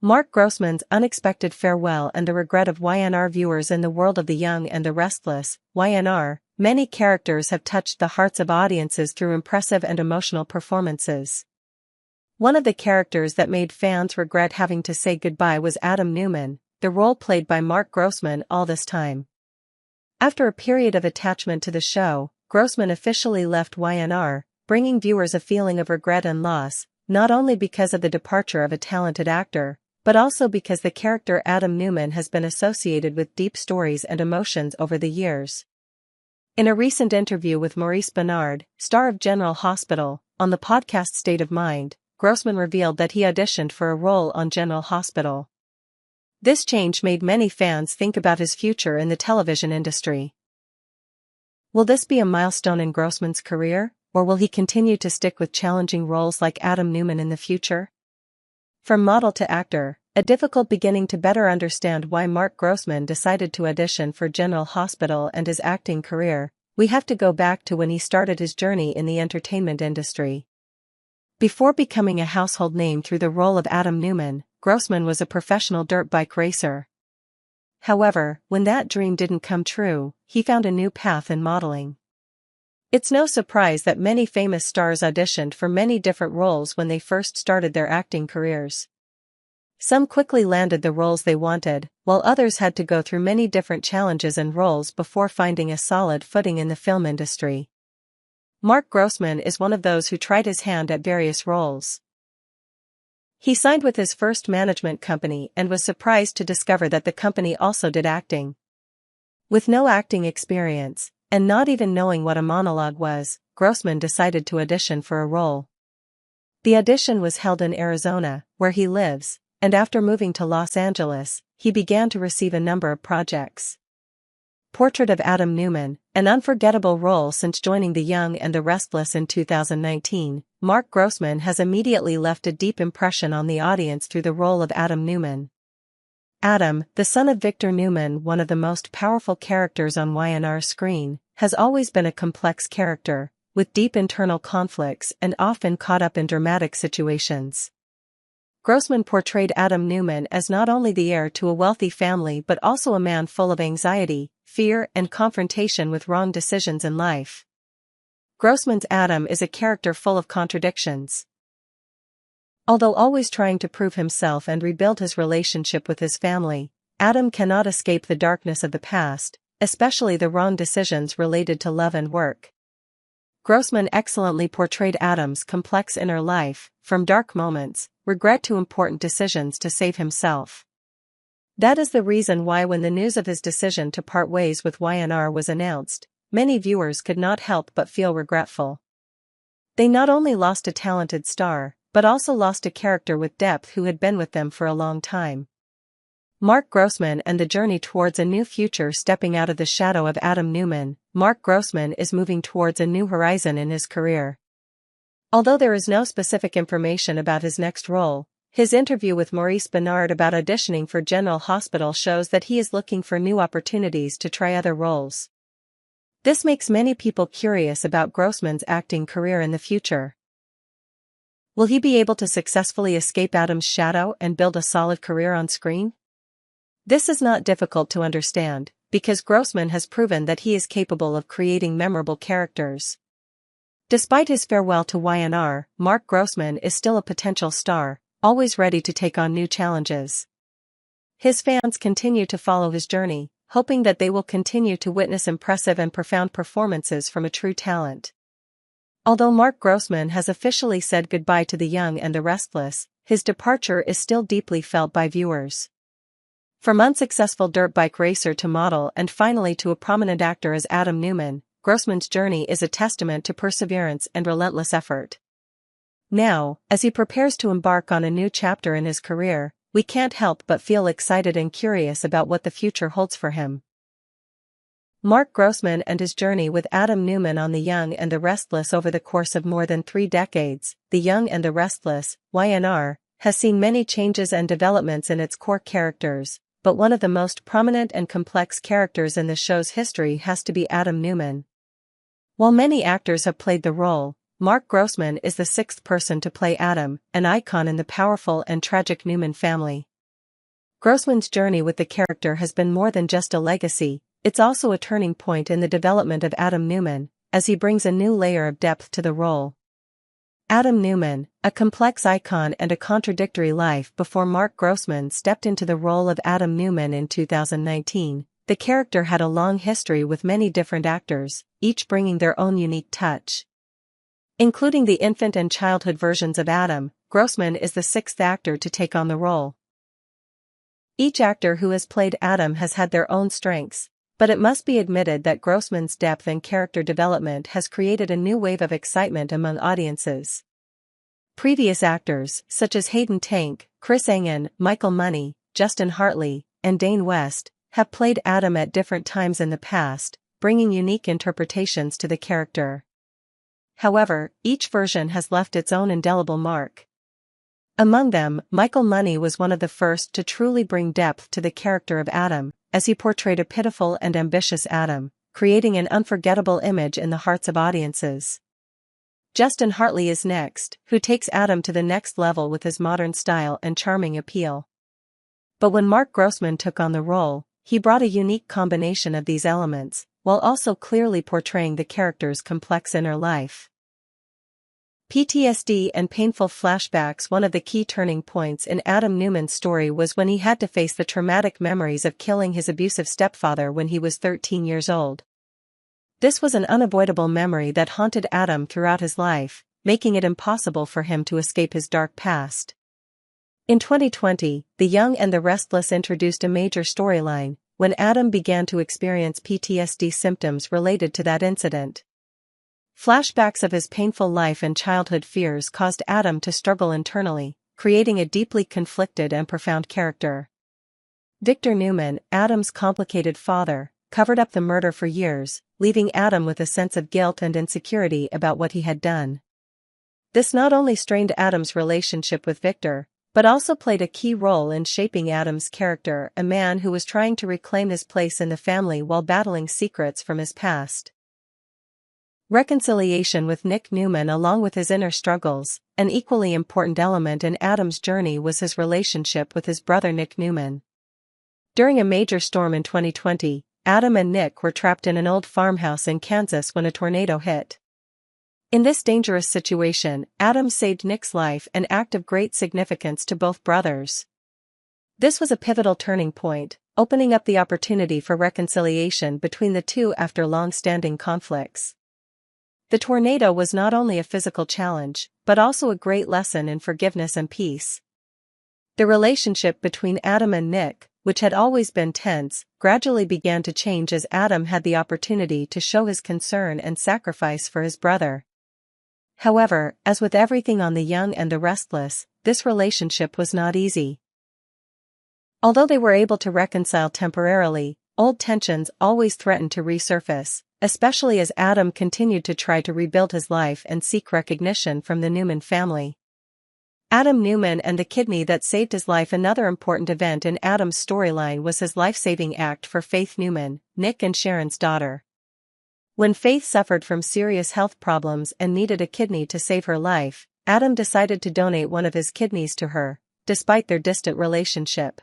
Mark Grossman's unexpected farewell and the regret of YNR viewers in the world of The Young and the Restless, YNR. Many characters have touched the hearts of audiences through impressive and emotional performances. One of the characters that made fans regret having to say goodbye was Adam Newman, the role played by Mark Grossman all this time. After a period of attachment to the show, Grossman officially left YNR, bringing viewers a feeling of regret and loss, not only because of the departure of a talented actor, but also because the character Adam Newman has been associated with deep stories and emotions over the years. In a recent interview with Maurice Benard, star of General Hospital, on the podcast State of Mind, Grossman revealed that he auditioned for a role on General Hospital. This change made many fans think about his future in the television industry. Will this be a milestone in Grossman's career, or will he continue to stick with challenging roles like Adam Newman in the future? From model to actor, a difficult beginning to better understand why Mark Grossman decided to audition for General Hospital and his acting career, we have to go back to when he started his journey in the entertainment industry. Before becoming a household name through the role of Adam Newman, Grossman was a professional dirt bike racer. However, when that dream didn't come true, he found a new path in modeling. It's no surprise that many famous stars auditioned for many different roles when they first started their acting careers. Some quickly landed the roles they wanted, while others had to go through many different challenges and roles before finding a solid footing in the film industry. Mark Grossman is one of those who tried his hand at various roles. He signed with his first management company and was surprised to discover that the company also did acting. With no acting experience, and not even knowing what a monologue was, Grossman decided to audition for a role. The audition was held in Arizona, where he lives, and after moving to Los Angeles, he began to receive a number of projects. Portrait of Adam Newman, an unforgettable role since joining The Young and the Restless in 2019, Mark Grossman has immediately left a deep impression on the audience through the role of Adam Newman. Adam, the son of Victor Newman, one of the most powerful characters on YNR's screen, has always been a complex character, with deep internal conflicts and often caught up in dramatic situations. Grossman portrayed Adam Newman as not only the heir to a wealthy family but also a man full of anxiety, fear, and confrontation with wrong decisions in life. Grossman's Adam is a character full of contradictions. Although always trying to prove himself and rebuild his relationship with his family, Adam cannot escape the darkness of the past, especially the wrong decisions related to love and work. Grossman excellently portrayed Adam's complex inner life, from dark moments, regret to important decisions to save himself. That is the reason why when the news of his decision to part ways with YNR was announced, many viewers could not help but feel regretful. They not only lost a talented star, but also lost a character with depth who had been with them for a long time. Mark Grossman and the journey towards a new future. Stepping out of the shadow of Adam Newman, Mark Grossman is moving towards a new horizon in his career. Although there is no specific information about his next role, his interview with Maurice Benard about auditioning for General Hospital shows that he is looking for new opportunities to try other roles. This makes many people curious about Grossman's acting career in the future. Will he be able to successfully escape Adam's shadow and build a solid career on screen? This is not difficult to understand, because Grossman has proven that he is capable of creating memorable characters. Despite his farewell to YNR, Mark Grossman is still a potential star, always ready to take on new challenges. His fans continue to follow his journey, hoping that they will continue to witness impressive and profound performances from a true talent. Although Mark Grossman has officially said goodbye to The Young and the Restless, his departure is still deeply felt by viewers. From unsuccessful dirt bike racer to model and finally to a prominent actor as Adam Newman, Grossman's journey is a testament to perseverance and relentless effort. Now, as he prepares to embark on a new chapter in his career, we can't help but feel excited and curious about what the future holds for him. Mark Grossman and his journey with Adam Newman on The Young and the Restless. Over the course of more than 3 decades, The Young and the Restless, YNR, has seen many changes and developments in its core characters, but one of the most prominent and complex characters in the show's history has to be Adam Newman. While many actors have played the role, Mark Grossman is the 6th person to play Adam, an icon in the powerful and tragic Newman family. Grossman's journey with the character has been more than just a legacy, it's also a turning point in the development of Adam Newman, as he brings a new layer of depth to the role. Adam Newman, a complex icon and a contradictory life before Mark Grossman stepped into the role of Adam Newman in 2019, the character had a long history with many different actors, each bringing their own unique touch. Including the infant and childhood versions of Adam, Grossman is the sixth actor to take on the role. Each actor who has played Adam has had their own strengths, but it must be admitted that Grossman's depth and character development has created a new wave of excitement among audiences. Previous actors, such as Hayden Tank, Chris Engen, Michael Money, Justin Hartley, and Dane West, have played Adam at different times in the past, bringing unique interpretations to the character. However, each version has left its own indelible mark. Among them, Michael Money was one of the first to truly bring depth to the character of Adam, as he portrayed a pitiful and ambitious Adam, creating an unforgettable image in the hearts of audiences. Justin Hartley is next, who takes Adam to the next level with his modern style and charming appeal. But when Mark Grossman took on the role, he brought a unique combination of these elements, while also clearly portraying the character's complex inner life. PTSD and painful flashbacks. One of the key turning points in Adam Newman's story was when he had to face the traumatic memories of killing his abusive stepfather when he was 13 years old. This was an unavoidable memory that haunted Adam throughout his life, making it impossible for him to escape his dark past. In 2020, The Young and the Restless introduced a major storyline, when Adam began to experience PTSD symptoms related to that incident. Flashbacks of his painful life and childhood fears caused Adam to struggle internally, creating a deeply conflicted and profound character. Victor Newman, Adam's complicated father, covered up the murder for years, leaving Adam with a sense of guilt and insecurity about what he had done. This not only strained Adam's relationship with Victor, but also played a key role in shaping Adam's character, a man who was trying to reclaim his place in the family while battling secrets from his past. Reconciliation with Nick Newman. Along with his inner struggles, an equally important element in Adam's journey was his relationship with his brother Nick Newman. During a major storm in 2020, Adam and Nick were trapped in an old farmhouse in Kansas when a tornado hit. In this dangerous situation, Adam saved Nick's life, an act of great significance to both brothers. This was a pivotal turning point, opening up the opportunity for reconciliation between the two after long-standing conflicts. The tornado was not only a physical challenge, but also a great lesson in forgiveness and peace. The relationship between Adam and Nick, which had always been tense, gradually began to change as Adam had the opportunity to show his concern and sacrifice for his brother. However, as with everything on The Young and the Restless, this relationship was not easy. Although they were able to reconcile temporarily, old tensions always threatened to resurface, especially as Adam continued to try to rebuild his life and seek recognition from the Newman family. Adam Newman and the kidney that saved his life. Another important event in Adam's storyline was his life-saving act for Faith Newman, Nick and Sharon's daughter. When Faith suffered from serious health problems and needed a kidney to save her life, Adam decided to donate one of his kidneys to her, despite their distant relationship.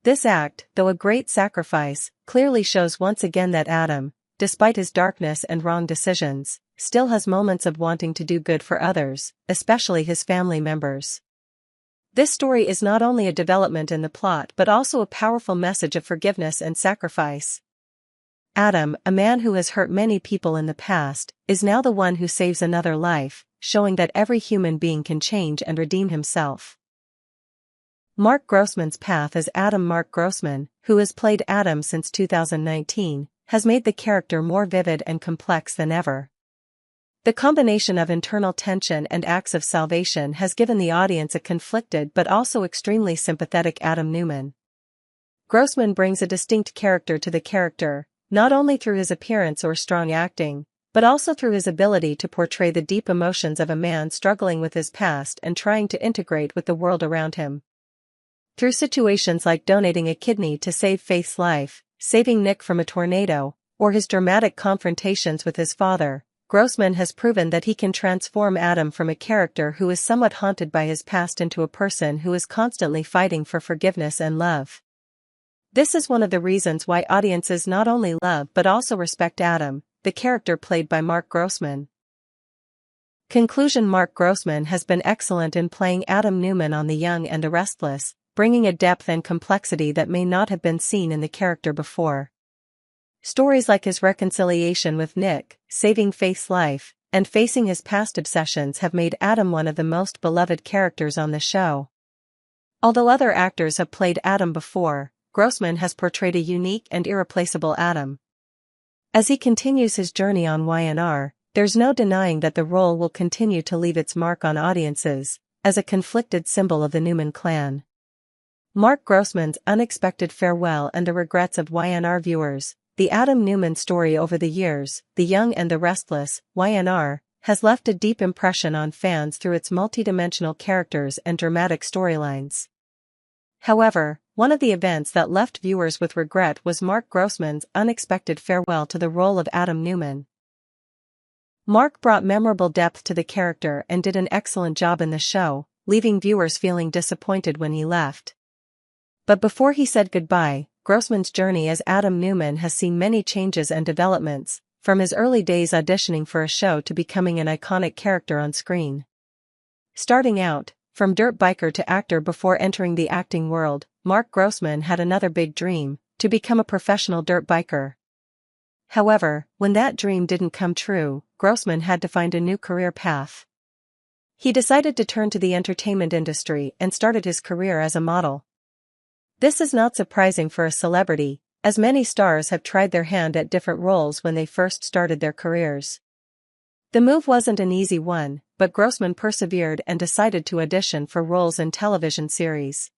This act, though a great sacrifice, clearly shows once again that Adam, despite his darkness and wrong decisions, still has moments of wanting to do good for others, especially his family members. This story is not only a development in the plot but also a powerful message of forgiveness and sacrifice. Adam, a man who has hurt many people in the past, is now the one who saves another life, showing that every human being can change and redeem himself. Mark Grossman's path as Adam. Mark Grossman, who has played Adam since 2019, has made the character more vivid and complex than ever. The combination of internal tension and acts of salvation has given the audience a conflicted but also extremely sympathetic Adam Newman. Grossman brings a distinct character to the character, not only through his appearance or strong acting, but also through his ability to portray the deep emotions of a man struggling with his past and trying to integrate with the world around him. Through situations like donating a kidney to save Faith's life, saving Nick from a tornado, or his dramatic confrontations with his father, Grossman has proven that he can transform Adam from a character who is somewhat haunted by his past into a person who is constantly fighting for forgiveness and love. This is one of the reasons why audiences not only love but also respect Adam, the character played by Mark Grossman. Conclusion: Mark Grossman has been excellent in playing Adam Newman on The Young and the Restless, bringing a depth and complexity that may not have been seen in the character before. Stories like his reconciliation with Nick, saving Faith's life, and facing his past obsessions have made Adam one of the most beloved characters on the show. Although other actors have played Adam before, Grossman has portrayed a unique and irreplaceable Adam. As he continues his journey on Y&R, there's no denying that the role will continue to leave its mark on audiences, as a conflicted symbol of the Newman clan. Mark Grossman's unexpected farewell and the regrets of Y&R viewers. The Adam Newman story over the years, The Young and the Restless, Y&R, has left a deep impression on fans through its multidimensional characters and dramatic storylines. However, one of the events that left viewers with regret was Mark Grossman's unexpected farewell to the role of Adam Newman. Mark brought memorable depth to the character and did an excellent job in the show, leaving viewers feeling disappointed when he left. But before he said goodbye, Grossman's journey as Adam Newman has seen many changes and developments, from his early days auditioning for a show to becoming an iconic character on screen. Starting out, from dirt biker to actor before entering the acting world, Mark Grossman had another big dream: to become a professional dirt biker. However, when that dream didn't come true, Grossman had to find a new career path. He decided to turn to the entertainment industry and started his career as a model. This is not surprising for a celebrity, as many stars have tried their hand at different roles when they first started their careers. The move wasn't an easy one, but Grossman persevered and decided to audition for roles in television series.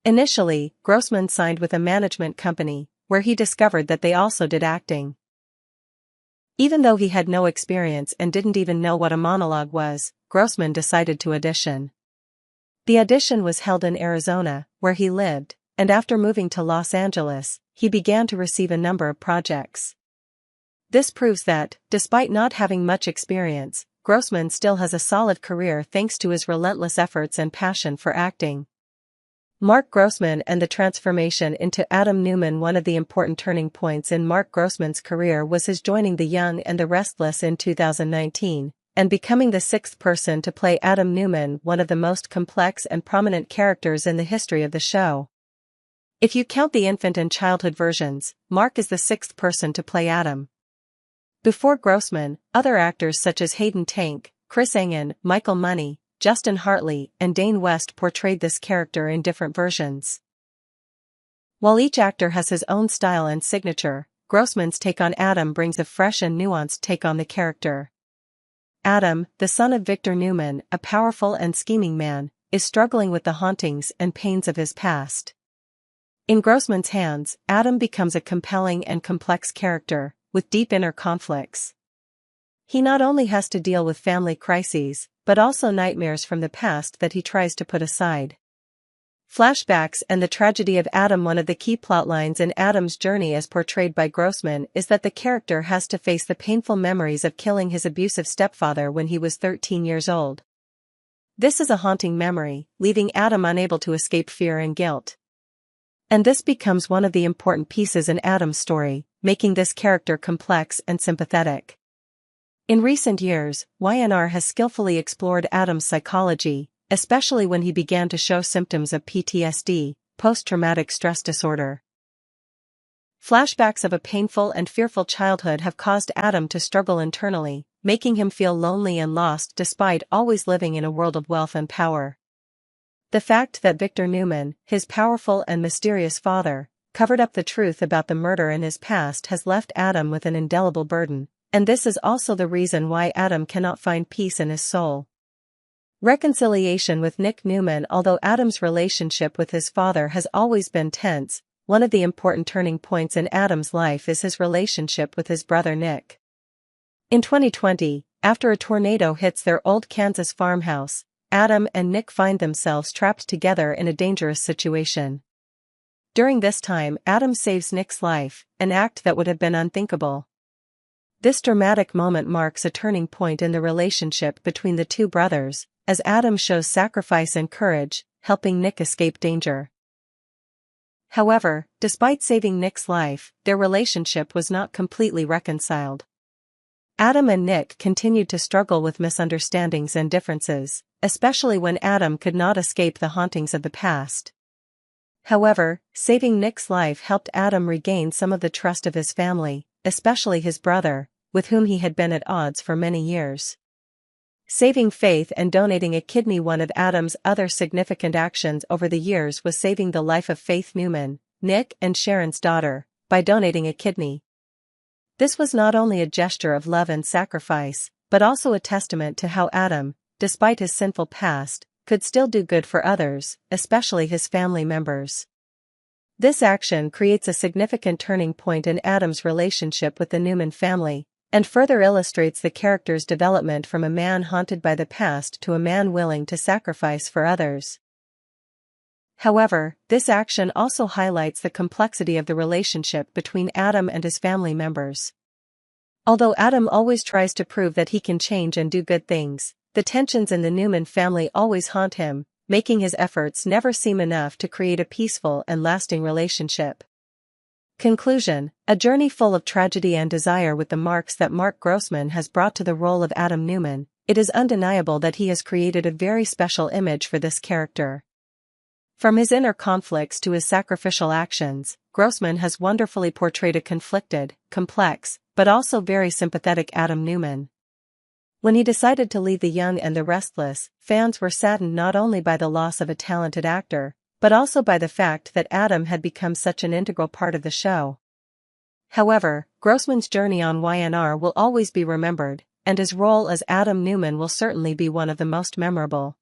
Initially, Grossman signed with a management company, where he discovered that they also did acting. Even though he had no experience and didn't even know what a monologue was, Grossman decided to audition. The audition was held in Arizona, where he lived, and after moving to Los Angeles, he began to receive a number of projects. This proves that, despite not having much experience, Grossman still has a solid career thanks to his relentless efforts and passion for acting. Mark Grossman and the transformation into Adam Newman. One of the important turning points in Mark Grossman's career was his joining The Young and the Restless in 2019, and becoming the sixth person to play Adam Newman, one of the most complex and prominent characters in the history of the show. If you count the infant and childhood versions, Mark is the sixth person to play Adam. Before Grossman, other actors such as Hayden Tank, Chris Engen, Michael Money, Justin Hartley, and Dane West portrayed this character in different versions. While each actor has his own style and signature, Grossman's take on Adam brings a fresh and nuanced take on the character. Adam, the son of Victor Newman, a powerful and scheming man, is struggling with the hauntings and pains of his past. In Grossman's hands, Adam becomes a compelling and complex character, with deep inner conflicts. He not only has to deal with family crises, but also nightmares from the past that he tries to put aside. Flashbacks and the tragedy of Adam. One of the key plotlines in Adam's journey as portrayed by Grossman is that the character has to face the painful memories of killing his abusive stepfather when he was 13 years old. This is a haunting memory, leaving Adam unable to escape fear and guilt. And this becomes one of the important pieces in Adam's story, making this character complex and sympathetic. In recent years, Y&R has skillfully explored Adam's psychology, especially when he began to show symptoms of PTSD, post-traumatic stress disorder. Flashbacks of a painful and fearful childhood have caused Adam to struggle internally, making him feel lonely and lost despite always living in a world of wealth and power. The fact that Victor Newman, his powerful and mysterious father, covered up the truth about the murder in his past has left Adam with an indelible burden, and this is also the reason why Adam cannot find peace in his soul. Reconciliation with Nick Newman. Although Adam's relationship with his father has always been tense, one of the important turning points in Adam's life is his relationship with his brother Nick. In 2020, after a tornado hits their old Kansas farmhouse, Adam and Nick find themselves trapped together in a dangerous situation. During this time, Adam saves Nick's life, an act that would have been unthinkable. This dramatic moment marks a turning point in the relationship between the two brothers, as Adam shows sacrifice and courage, helping Nick escape danger. However, despite saving Nick's life, their relationship was not completely reconciled. Adam and Nick continued to struggle with misunderstandings and differences, especially when Adam could not escape the hauntings of the past. However, saving Nick's life helped Adam regain some of the trust of his family, especially his brother, with whom he had been at odds for many years. Saving Faith and donating a kidney. One of Adam's other significant actions over the years was saving the life of Faith Newman, Nick and Sharon's daughter, by donating a kidney. This was not only a gesture of love and sacrifice, but also a testament to how Adam, despite his sinful past, could still do good for others, especially his family members. This action creates a significant turning point in Adam's relationship with the Newman family, and further illustrates the character's development from a man haunted by the past to a man willing to sacrifice for others. However, this action also highlights the complexity of the relationship between Adam and his family members. Although Adam always tries to prove that he can change and do good things, the tensions in the Newman family always haunt him, making his efforts never seem enough to create a peaceful and lasting relationship. Conclusion: a journey full of tragedy and desire. With the marks that Mark Grossman has brought to the role of Adam Newman, it is undeniable that he has created a very special image for this character. From his inner conflicts to his sacrificial actions, Grossman has wonderfully portrayed a conflicted, complex, but also very sympathetic Adam Newman. When he decided to leave The Young and the Restless, fans were saddened not only by the loss of a talented actor, but also by the fact that Adam had become such an integral part of the show. However, Grossman's journey on YNR will always be remembered, and his role as Adam Newman will certainly be one of the most memorable.